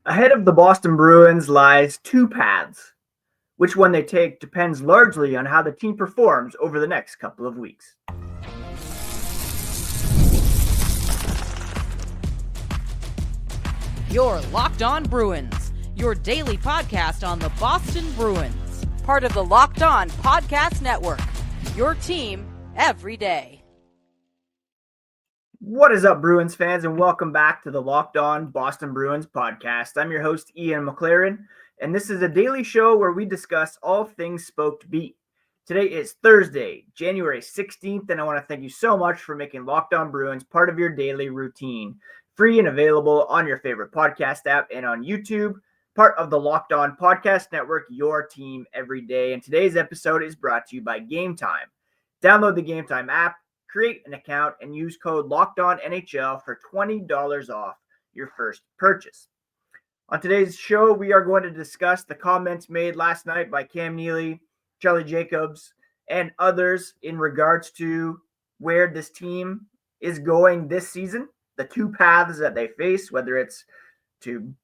Ahead of the Boston Bruins lies two paths. Which one they take depends largely on how the team performs over the next couple of weeks. You're Locked On Bruins, your daily podcast on the Boston Bruins, part of the Locked On Podcast Network, your team every day. What is up, Bruins fans, and welcome back to the Locked On Boston Bruins podcast. I'm your host, Ian McLaren, and this is a daily show where we discuss all things Spoked Beat. Today is Thursday, January 16th, and I want to thank you so much for making Locked On Bruins part of your daily routine. Free and available on your favorite podcast app and on YouTube, part of the Locked On Podcast Network, your team every day. And today's episode is brought to you by Game Time. Download the Game Time app, create an account, and use code LOCKEDONNHL for $20 off your first purchase. On today's show, we are going to discuss the comments made last night by Cam Neely, Charlie Jacobs, and others in regards to where this team is going this season, the two paths that they face, whether it's to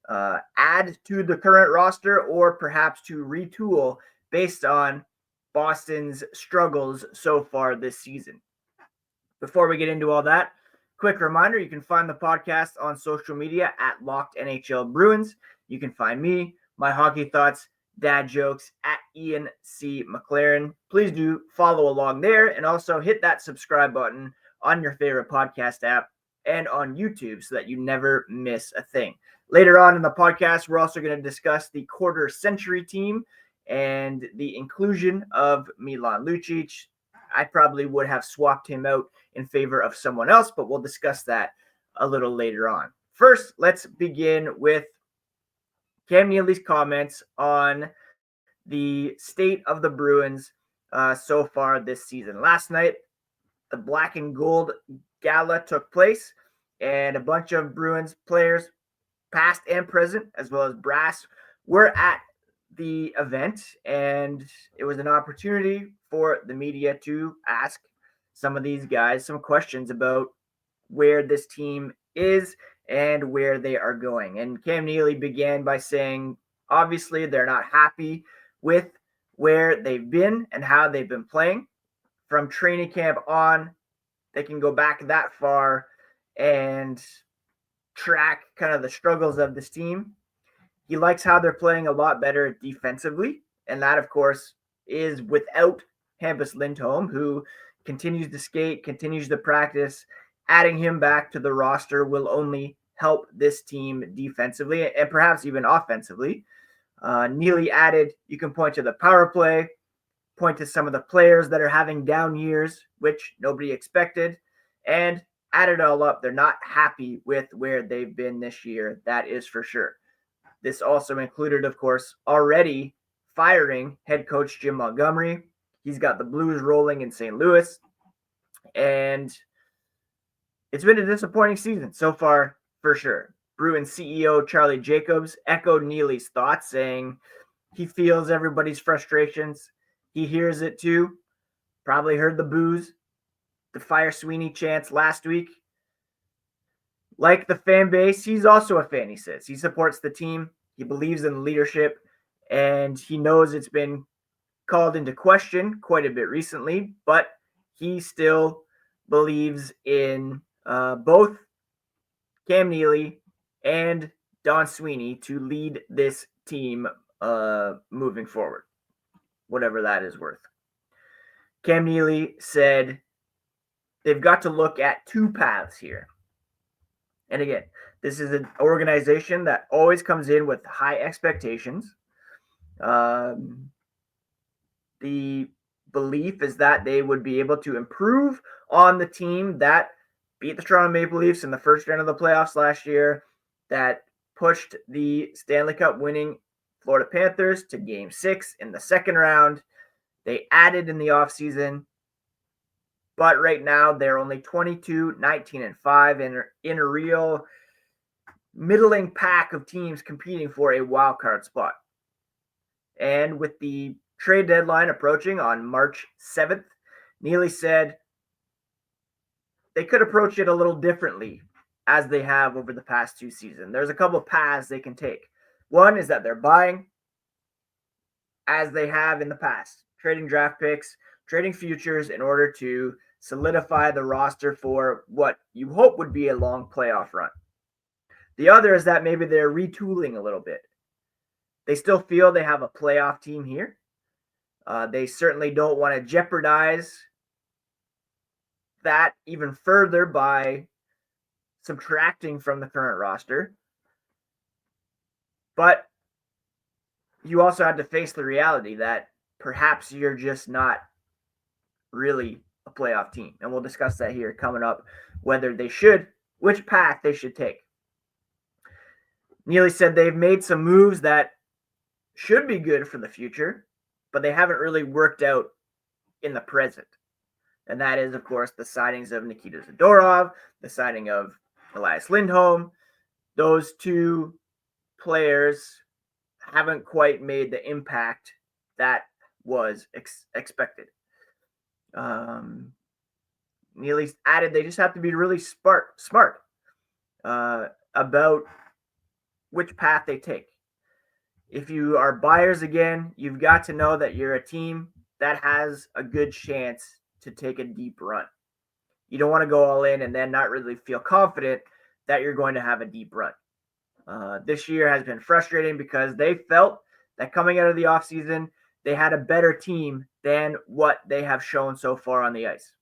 add to the current roster or perhaps to retool based on Boston's struggles so far this season. Before we get into all that, quick reminder, you can find the podcast on social media at Locked NHL Bruins. You can find me, my hockey thoughts, dad jokes at Ian C. McLaren. Please do follow along there and also hit that subscribe button on your favorite podcast app and on YouTube so that you never miss a thing. Later on in the podcast, we're also going to discuss the quarter century team and the inclusion of Milan Lucic. I probably would have swapped him out in favor of someone else, but we'll discuss that a little later on. First, let's begin with Cam Neely's comments on the state of the Bruins so far this season. Last night, the Black and Gold Gala took place, and a bunch of Bruins players, past and present, as well as brass, were at the event, and it was an opportunity for the media to ask some of these guys some questions about where this team is and where they are going. And Cam Neely began by saying, obviously, they're not happy with where they've been and how they've been playing. From training camp on, they can go back that far and track kind of the struggles of this team. He likes how they're playing a lot better defensively, and that, of course, is without Hampus Lindholm, who continues to skate, continues to practice. Adding him back to the roster will only help this team defensively and perhaps even offensively. Neely added, you can point to the power play, point to some of the players that are having down years, which nobody expected, and add it all up, they're not happy with where they've been this year. That is for sure. This also included, of course, already firing head coach Jim Montgomery. He's got the Blues rolling in St. Louis, and it's been a disappointing season so far, for sure. Bruins CEO Charlie Jacobs echoed Neely's thoughts, saying he feels everybody's frustrations. He hears it too. Probably heard the boos, the Fire Sweeney chants last week. Like the fan base, he's also a fan, he says. He supports the team. He believes in leadership, and he knows it's been called into question quite a bit recently, but he still believes in both Cam Neely and Don Sweeney to lead this team moving forward, whatever that is worth. Cam Neely said they've got to look at two paths here. And again, this is an organization that always comes in with high expectations. The belief is that they would be able to improve on the team that beat the Toronto Maple Leafs in the first round of the playoffs last year, that pushed the Stanley Cup winning Florida Panthers to Game 6 in the second round. They added in the offseason, but right now they're only 22, 19, and 5 and are in a real middling pack of teams competing for a wild card spot. And with the trade deadline approaching on March 7th, Neely said they could approach it a little differently as they have over the past 2 seasons. There's a couple of paths they can take. One is that they're buying, as they have in the past, trading draft picks, trading futures in order to solidify the roster for what you hope would be a long playoff run. The other is that maybe they're retooling a little bit. They still feel they have a playoff team here. They certainly don't want to jeopardize that even further by subtracting from the current roster. But you also have to face the reality that perhaps you're just not really a playoff team. And we'll discuss that here coming up, which path they should take. Neely said they've made some moves that should be good for the future, but they haven't really worked out in the present. And that is, of course, the signings of Nikita Zadorov, the signing of Elias Lindholm. Those two players haven't quite made the impact that was expected. Neely added they just have to be really smart about which path they take. If you are buyers again, you've got to know that you're a team that has a good chance to take a deep run. You don't want to go all in and then not really feel confident that you're going to have a deep run. This year has been frustrating because they felt that coming out of the offseason, they had a better team than what they have shown so far on the ice.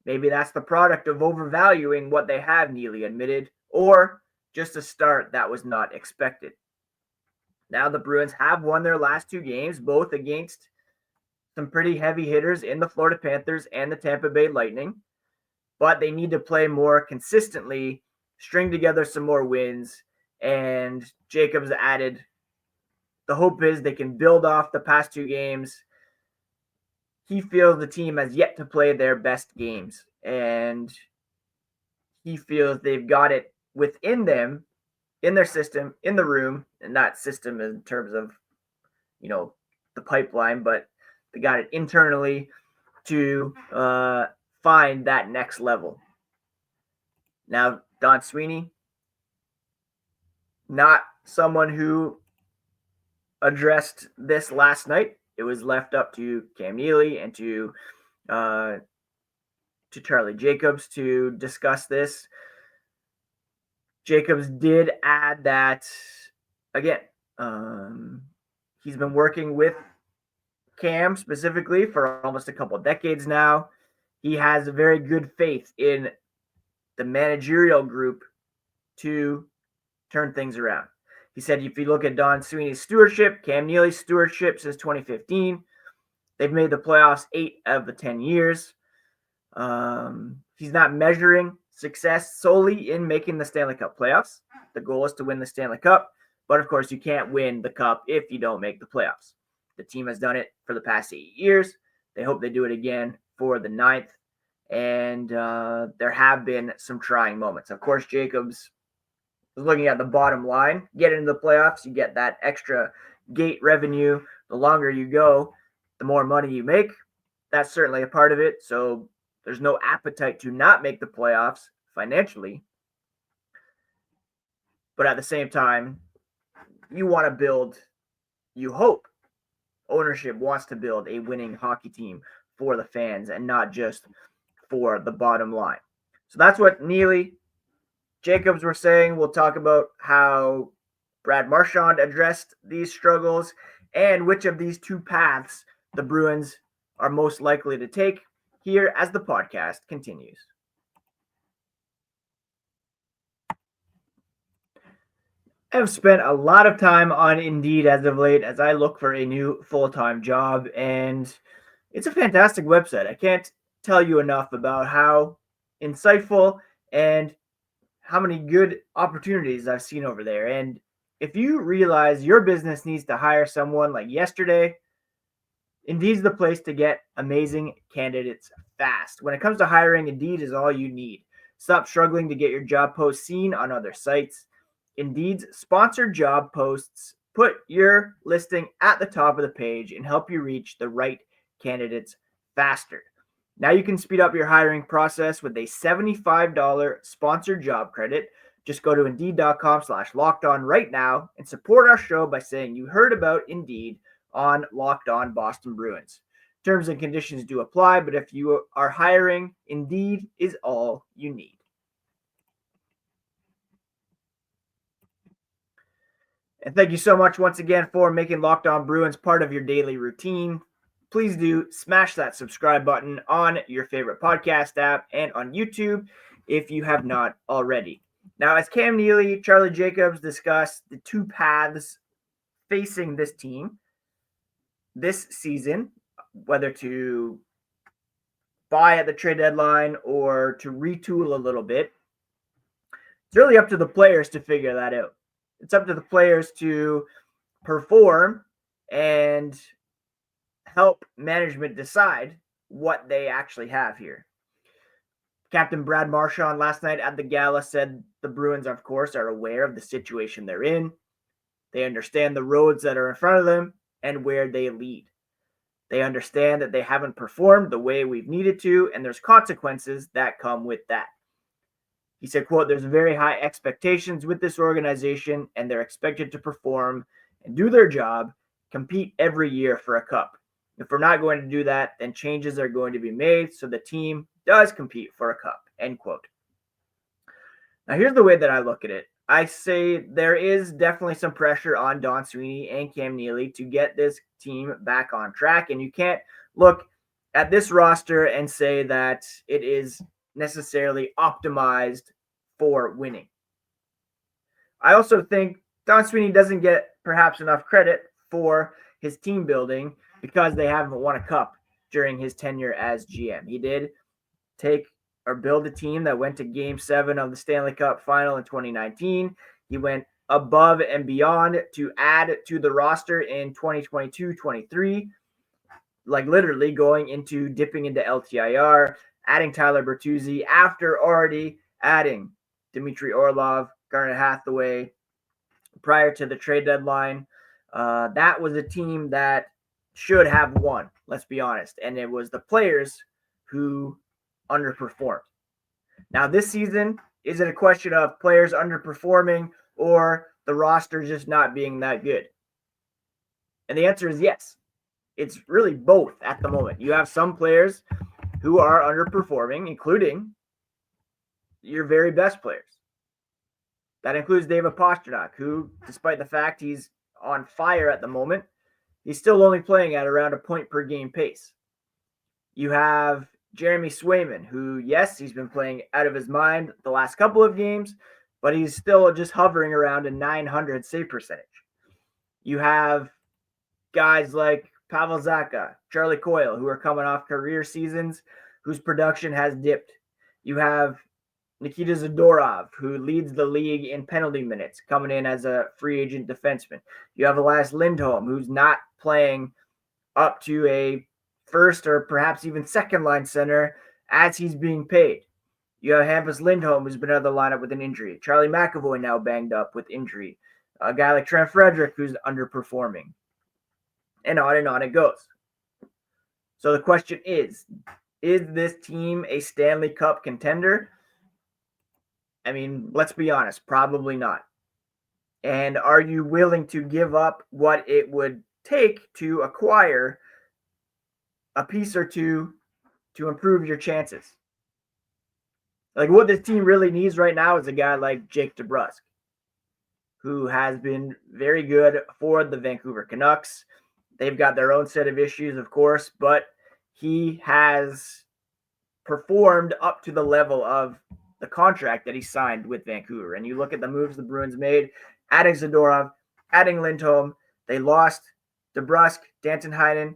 Maybe that's the product of overvaluing what they have, Neely admitted, or just a start that was not expected. Now the Bruins have won their last 2 games, both against some pretty heavy hitters in the Florida Panthers and the Tampa Bay Lightning, but they need to play more consistently, string together some more wins, and Jacobs added, the hope is they can build off the past 2 games. He feels the team has yet to play their best games, and he feels they've got it within them, in their system, in the room, and not system in terms of, the pipeline, but they got it internally to find that next level. Now, Don Sweeney, not someone who addressed this last night. It was left up to Cam Neely and to Charlie Jacobs to discuss this. Jacobs did add that, again, he's been working with Cam specifically for almost a couple of decades now. He has a very good faith in the managerial group to turn things around. He said if you look at Don Sweeney's stewardship, Cam Neely's stewardship since 2015, they've made the playoffs 8 out of the 10 years. He's not measuring success solely in making the Stanley Cup playoffs. The goal is to win the Stanley Cup, but of course you can't win the Cup if you don't make the playoffs. The team has done it for the past 8 years. They hope they do it again for the 9th, and there have been some trying moments. Of course, Jacobs is looking at the bottom line. Get into the playoffs, you get that extra gate revenue. The longer you go, the more money you make. That's certainly a part of it, so there's no appetite to not make the playoffs financially. But at the same time, you want to build, you hope, ownership wants to build a winning hockey team for the fans and not just for the bottom line. So that's what Neely, Jacobs were saying. We'll talk about how Brad Marchand addressed these struggles and which of these 2 paths the Bruins are most likely to take here as the podcast continues. I have spent a lot of time on Indeed as of late as I look for a new full-time job, and it's a fantastic website. I can't tell you enough about how insightful and how many good opportunities I've seen over there. And if you realize your business needs to hire someone like yesterday, Indeed's the place to get amazing candidates fast. When it comes to hiring, Indeed is all you need. Stop struggling to get your job post seen on other sites. Indeed's sponsored job posts put your listing at the top of the page and help you reach the right candidates faster. Now you can speed up your hiring process with a $75 sponsored job credit. Just go to Indeed.com/lockedon right now and support our show by saying you heard about Indeed on Locked On Boston Bruins. Terms and conditions do apply, but if you are hiring, Indeed is all you need. And thank you so much once again for making Locked On Bruins part of your daily routine. Please do smash that subscribe button on your favorite podcast app and on YouTube if you have not already. Now, as Cam Neely, Charlie Jacobs discussed the two paths facing this team this season, whether to buy at the trade deadline or to retool a little bit, it's really up to the players to figure that out. It's up to the players to perform and help management decide what they actually have here. Captain Brad Marchand last night at the gala said the Bruins, of course, are aware of the situation they're in. They understand the roads that are in front of them and where they lead. They understand that they haven't performed the way we've needed to, and there's consequences that come with that. He said, quote, "There's very high expectations with this organization, and they're expected to perform and do their job, compete every year for a cup. If we're not going to do that, then changes are going to be made so the team does compete for a cup," end quote. Now, here's the way that I look at it. I say there is definitely some pressure on Don Sweeney and Cam Neely to get this team back on track, and you can't look at this roster and say that it is necessarily optimized for winning. I also think Don Sweeney doesn't get perhaps enough credit for his team building because they haven't won a cup during his tenure as GM. He did build a team that went to Game 7 of the Stanley Cup final in 2019. He went above and beyond to add to the roster in 2022-23, like literally dipping into LTIR, adding Tyler Bertuzzi after already adding Dmitry Orlov, Garnet Hathaway prior to the trade deadline. That was a team that should have won, let's be honest. And it was the players who underperformed. Now, this season, is it a question of players underperforming or the roster just not being that good? And the answer is yes. It's really both at the moment. You have some players who are underperforming, including your very best players. That includes David Pastrnak, who, despite the fact he's on fire at the moment, he's still only playing at around a point per game pace. You have Jeremy Swayman, who, yes, he's been playing out of his mind the last couple of games, but he's still just hovering around a .900 save percentage. You have guys like Pavel Zacha, Charlie Coyle, who are coming off career seasons whose production has dipped. You have Nikita Zadorov, who leads the league in penalty minutes, coming in as a free agent defenseman. You have Elias Lindholm, who's not playing up to a first or perhaps even second line center as he's being paid. You have Hampus Lindholm, who's been out of the lineup with an injury. Charlie McAvoy now banged up with injury. A guy like Trent Frederick, who's underperforming. And on it goes. So the question is this team a Stanley Cup contender? I mean, let's be honest, probably not. And are you willing to give up what it would take to acquire a piece or two to improve your chances? Like, what this team really needs right now is a guy like Jake DeBrusk, who has been very good for the Vancouver Canucks. They've got their own set of issues, of course, but he has performed up to the level of the contract that he signed with Vancouver. And you look at the moves the Bruins made, adding Zadorov, adding Lindholm. They lost DeBrusk, Danton Heinen,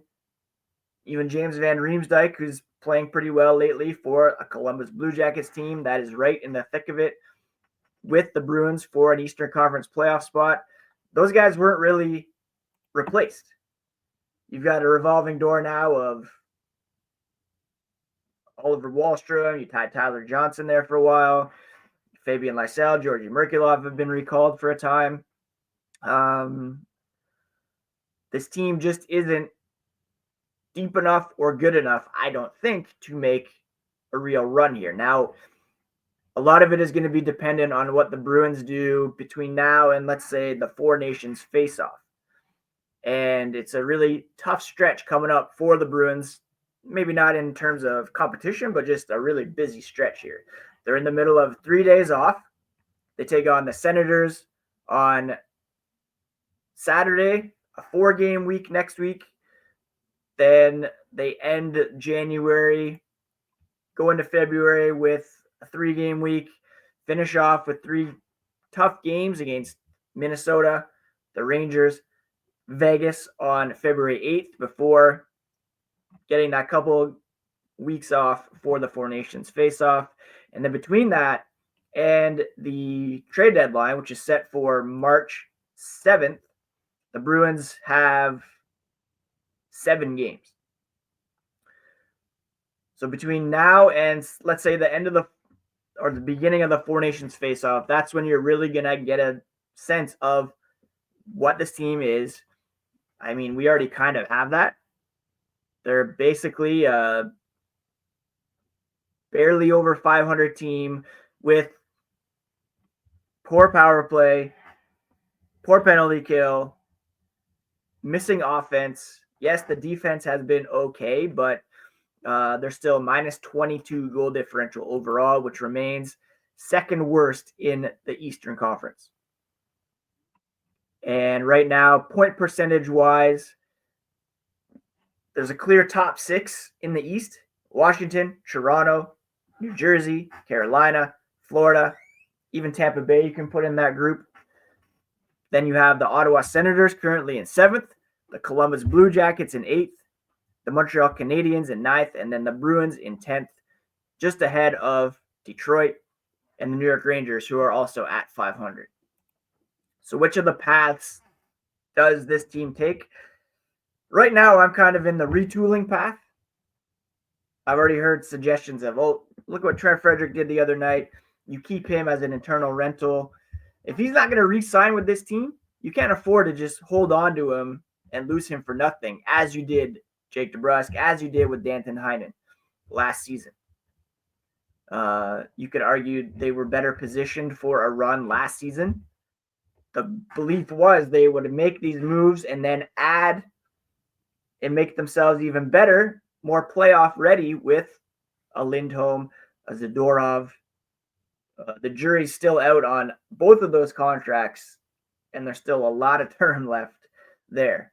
even James Van Riemsdyk, who's playing pretty well lately for a Columbus Blue Jackets team that is right in the thick of it with the Bruins for an Eastern Conference playoff spot. Those guys weren't really replaced. You've got a revolving door now of Oliver Wahlstrom. You tied Tyler Johnson there for a while. Fabian Lysell, Georgi Merkulov have been recalled for a time. This team just isn't deep enough or good enough, I don't think, to make a real run here. Now, a lot of it is going to be dependent on what the Bruins do between now and, let's say, the Four Nations face-off. And it's a really tough stretch coming up for the Bruins, maybe not in terms of competition, but just a really busy stretch here. They're in the middle of 3 days off. They take on the Senators on Saturday, a 4-game week next week. Then they end January, go into February with a 3-game week, finish off with 3 tough games against Minnesota, the Rangers, Vegas on February 8th before getting that couple weeks off for the Four Nations face-off. And then between that and the trade deadline, which is set for March 7th, the Bruins have 7 games. So between now and, let's say, the end of the beginning of the Four Nations face-off, that's when you're really going to get a sense of what this team is. I mean, we already kind of have that. They're basically a barely over 500 team with poor power play, poor penalty kill, missing offense. Yes, the defense has been okay, but they're still minus 22 goal differential overall, which remains second worst in the Eastern Conference. And right now, point percentage wise, there's a clear top 6 in the East: Washington, Toronto, New Jersey, Carolina, Florida, even Tampa Bay you can put in that group. Then you have the Ottawa Senators currently in 7th, the Columbus Blue Jackets in 8th, the Montreal Canadiens in 9th, and then the Bruins in 10th, just ahead of Detroit and the New York Rangers, who are also at 500. So which of the paths does this team take? Right now, I'm kind of in the retooling path. I've already heard suggestions of, oh, look what Trent Frederick did the other night. You keep him as an internal rental. If he's not going to re-sign with this team, you can't afford to just hold on to him and lose him for nothing, as you did Jake DeBrusk, as you did with Danton Heinen last season. You could argue they were better positioned for a run last season. The belief was they would make these moves and then add and make themselves even better, more playoff ready with a Lindholm, a Zadorov. The jury's still out on both of those contracts, and there's still a lot of term left there.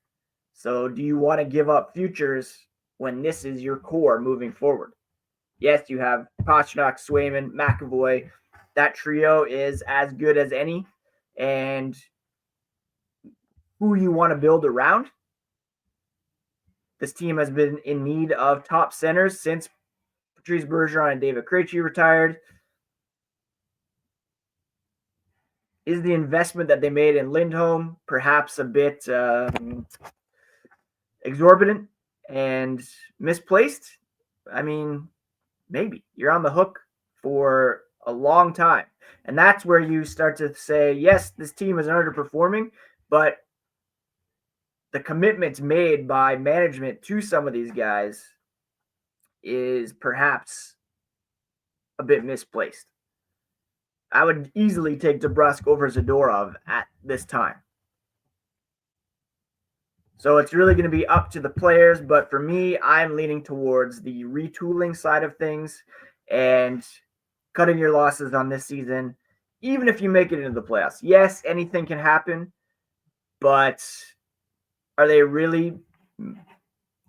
So do you want to give up futures when this is your core moving forward? Yes, you have Pastrnak, Swayman, McAvoy. That trio is as good as any. And who you want to build around? This team has been in need of top centers since Patrice Bergeron and David Krejci retired. Is the investment that they made in Lindholm perhaps a bit exorbitant and misplaced? I mean, maybe. You're on the hook for a long time. And that's where you start to say, yes, this team is underperforming, but the commitments made by management to some of these guys is perhaps a bit misplaced. I would easily take DeBrusk over Zadorov at this time. So it's really going to be up to the players, but for me, I'm leaning towards the retooling side of things and cutting your losses on this season, even if you make it into the playoffs. Yes, anything can happen, but are they really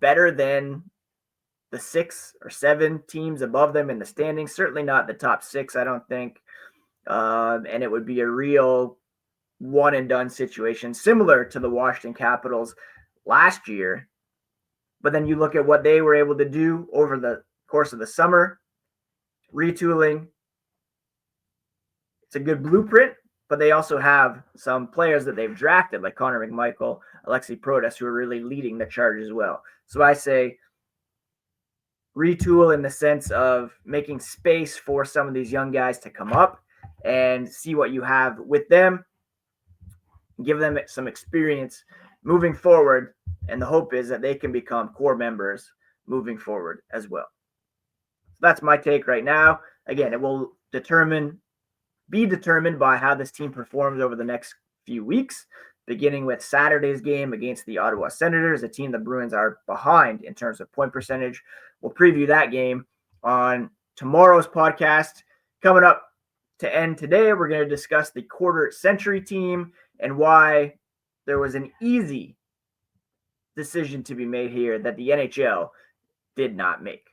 better than the 6 or 7 teams above them in the standings? Certainly not the top 6, I don't think. And it would be a real one-and-done situation, similar to the Washington Capitals last year. But then you look at what they were able to do over the course of the summer, retooling. It's a good blueprint, but they also have some players that they've drafted, like Connor McMichael, Alexei Protas, who are really leading the charge as well. So I say retool in the sense of making space for some of these young guys to come up and see what you have with them, give them some experience, moving forward. And the hope is that they can become core members moving forward as well. So that's my take right now. Again, it will be determined by how this team performs over the next few weeks, beginning with Saturday's game against the Ottawa Senators, a team the Bruins are behind in terms of point percentage. We'll preview that game on tomorrow's podcast. Coming up to end today, we're going to discuss the quarter century team and why there was an easy decision to be made here that the NHL did not make.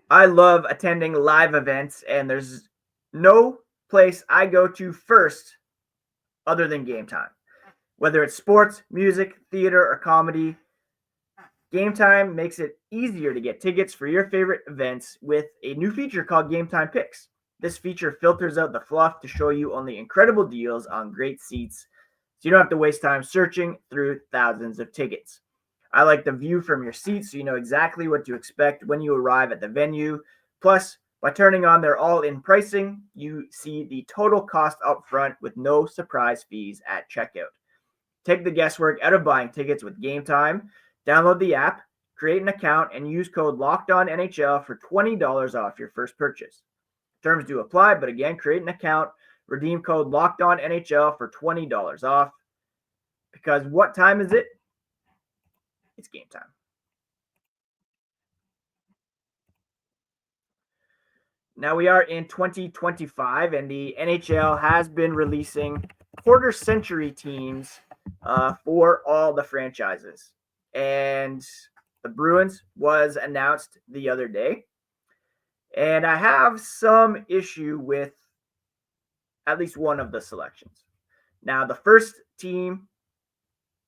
I love attending live events, and there's no place I go to first other than Game Time. Whether it's sports, music, theater, or comedy, Game Time makes it easier to get tickets for your favorite events with a new feature called Game Time Picks. This feature filters out the fluff to show you only incredible deals on great seats, so you don't have to waste time searching through thousands of tickets. I like the view from your seat so you know exactly what to expect when you arrive at the venue. Plus, by turning on their all-in pricing, you see the total cost up front with no surprise fees at checkout. Take the guesswork out of buying tickets with Game Time. Download the app, create an account, and use code LOCKEDONNHL for $20 off your first purchase. Terms do apply, but again, create an account, redeem code LOCKEDONNHL for $20 off. Because what time is it? It's game time. Now we are in 2025, and the NHL has been releasing quarter century teams for all the franchises. And the Bruins was announced the other day. And I have some issue with at least one of the selections. Now, the first team,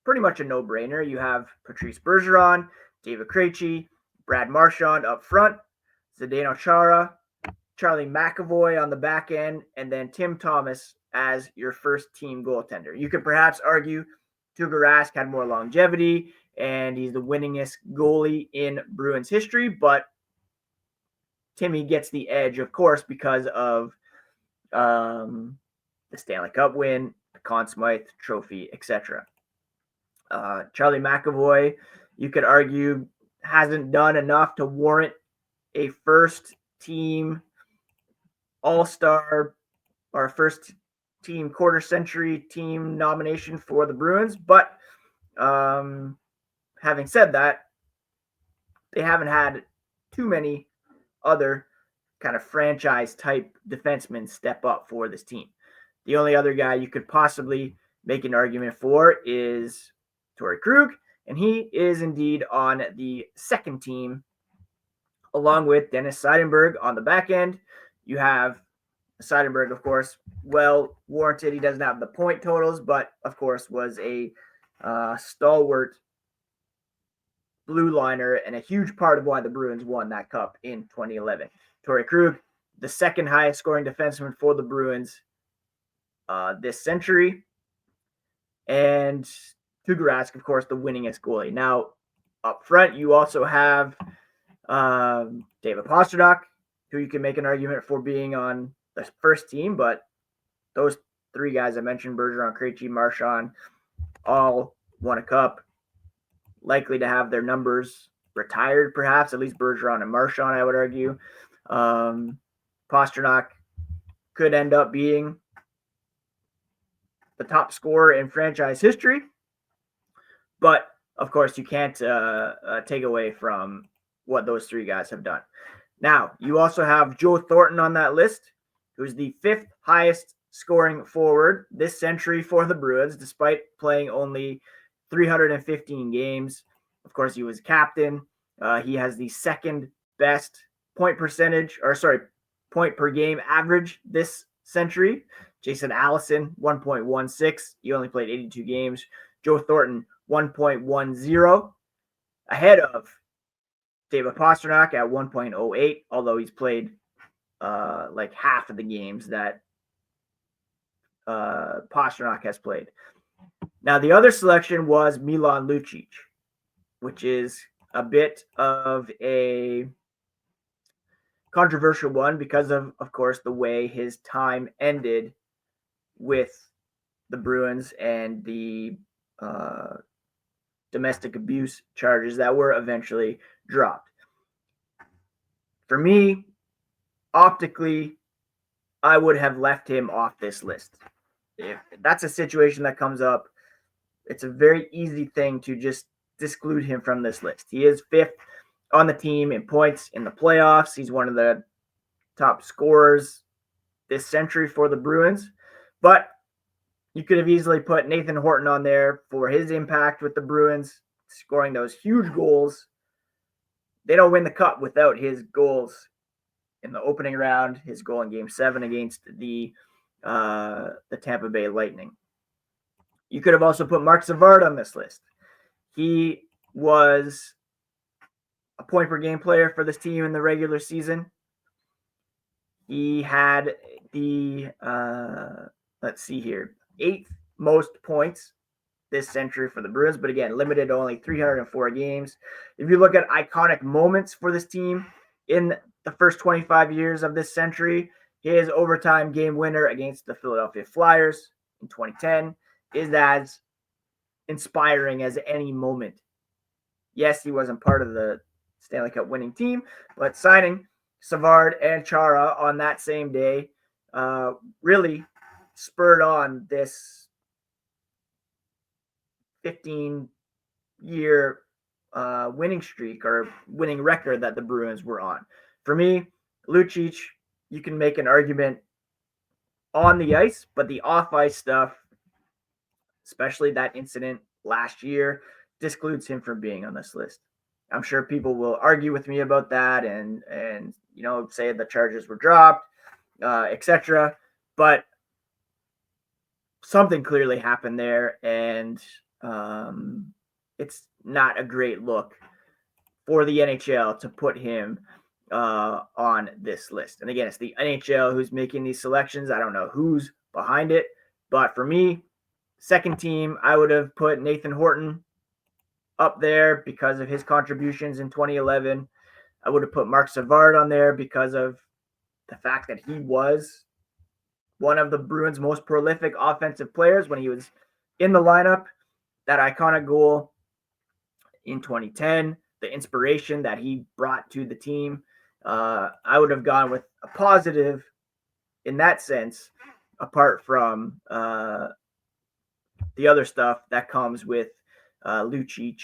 pretty much a no-brainer. You have Patrice Bergeron, David Krejci, Brad Marchand up front, Zdeno Chara, Charlie McAvoy on the back end, and then Tim Thomas as your first team goaltender. You could perhaps argue Tuukka Rask had more longevity, and he's the winningest goalie in Bruins history, but Timmy gets the edge, of course, because of the Stanley Cup win, the Conn Smythe Trophy, etc. Charlie McAvoy, you could argue, hasn't done enough to warrant a first team all-star or first team quarter century team nomination for the Bruins. But having said that, they haven't had too many other kind of franchise type defensemen step up for this team. The only other guy you could possibly make an argument for is Torrey Krug, and he is indeed on the second team, along with Dennis Seidenberg on the back end. You have Seidenberg, of course, well warranted. He doesn't have the point totals, but of course was a stalwart blue liner and a huge part of why the Bruins won that cup in 2011. Torrey Krug, the second highest scoring defenseman for the Bruins this century, and Tuukka Rask, of course, the winningest goalie. Now, up front, you also have David Pastrnak, who you can make an argument for being on the first team, but those three guys I mentioned, Bergeron, Krejci, Marchand, all won a cup, likely to have their numbers retired, perhaps, at least Bergeron and Marchand, I would argue. Pastrnak could end up being the top scorer in franchise history, but of course you can't take away from what those three guys have done. Now, you also have Joe Thornton on that list, who's the fifth highest scoring forward this century for the Bruins, despite playing only 315 games. Of course, he was captain. He has the second best point per game average this century. Jason Allison, 1.16. He only played 82 games. Joe Thornton, 1.10, ahead of David Pastrnak at 1.08, although he's played like half of the games that Pastrnak has played. Now, the other selection was Milan Lucic, which is a bit of a controversial one because of course, the way his time ended with the Bruins and the domestic abuse charges that were eventually dropped. For me, optically, I would have left him off this list. If that's a situation that comes up, it's a very easy thing to just exclude him from this list. He is 5th on the team in points in the playoffs. He's one of the top scorers this century for the Bruins. But you could have easily put Nathan Horton on there for his impact with the Bruins, scoring those huge goals. They don't win the cup without his goals in the opening round, his goal in Game 7 against the Tampa Bay Lightning. You could have also put Marc Savard on this list. He was a point-per-game player for this team in the regular season. He had the, 8th most points this century for the Bruins, but again, limited to only 304 games. If you look at iconic moments for this team in the first 25 years of this century, his overtime game winner against the Philadelphia Flyers in 2010 is as inspiring as any moment. Yes, he wasn't part of the Stanley Cup winning team, but signing Savard and Chara on that same day really spurred on this 15-year winning streak or winning record that the Bruins were on. For me, Lucic, you can make an argument on the ice, but the off-ice stuff, especially that incident last year, excludes him from being on this list. I'm sure people will argue with me about that and say the charges were dropped, etc. But something clearly happened there, and it's not a great look for the NHL to put him on this list. And again, it's the NHL who's making these selections. I don't know who's behind it, but for me, second team, I would have put Nathan Horton up there because of his contributions in 2011. I would have put Marc Savard on there because of the fact that he was one of the Bruins' most prolific offensive players when he was in the lineup. That iconic goal in 2010, the inspiration that he brought to the team. I would have gone with a positive in that sense, apart from the other stuff that comes with Lucic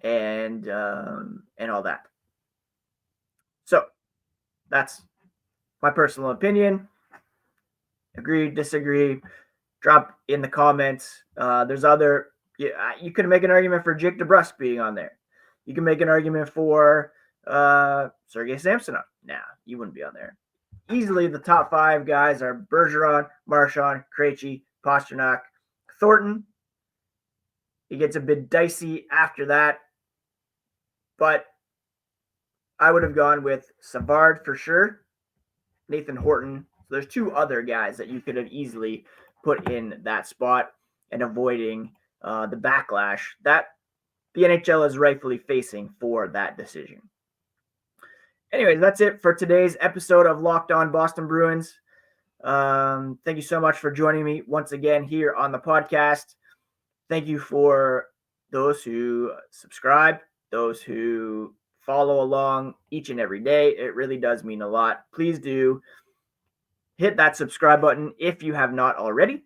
and all that. So that's my personal opinion. Agree, disagree, drop in the comments. There's other, you could make an argument for Jake DeBrusk being on there. You can make an argument for Sergei Samsonov. Nah, you wouldn't be on there. Easily the top 5 guys are Bergeron, Marchand, Krejci, Pastrnak, Thornton. It gets a bit dicey after that, but I would have gone with Savard for sure, Nathan Horton. So there's 2 other guys that you could have easily put in that spot and avoiding the backlash that the NHL is rightfully facing for that decision. Anyways, that's it for today's episode of Locked On Boston Bruins. Thank you so much for joining me once again here on the podcast. Thank you for those who subscribe, those who follow along each and every day. It really does mean a lot. Please do hit that subscribe button if you have not already.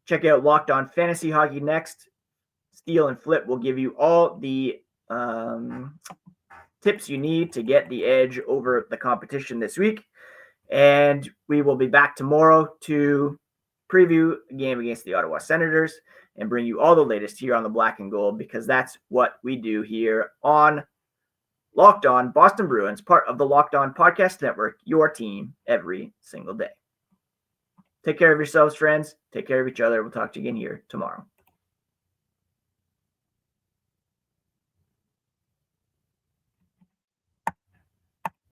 Check out Locked On Fantasy Hockey next. Steal and Flip will give you all the tips you need to get the edge over the competition this week. And we will be back tomorrow to preview a game against the Ottawa Senators and bring you all the latest here on the Black and Gold, because that's what we do here on Locked On Boston Bruins, part of the Locked On Podcast Network, your team every single day. Take care of yourselves, friends. Take care of each other. We'll talk to you again here tomorrow.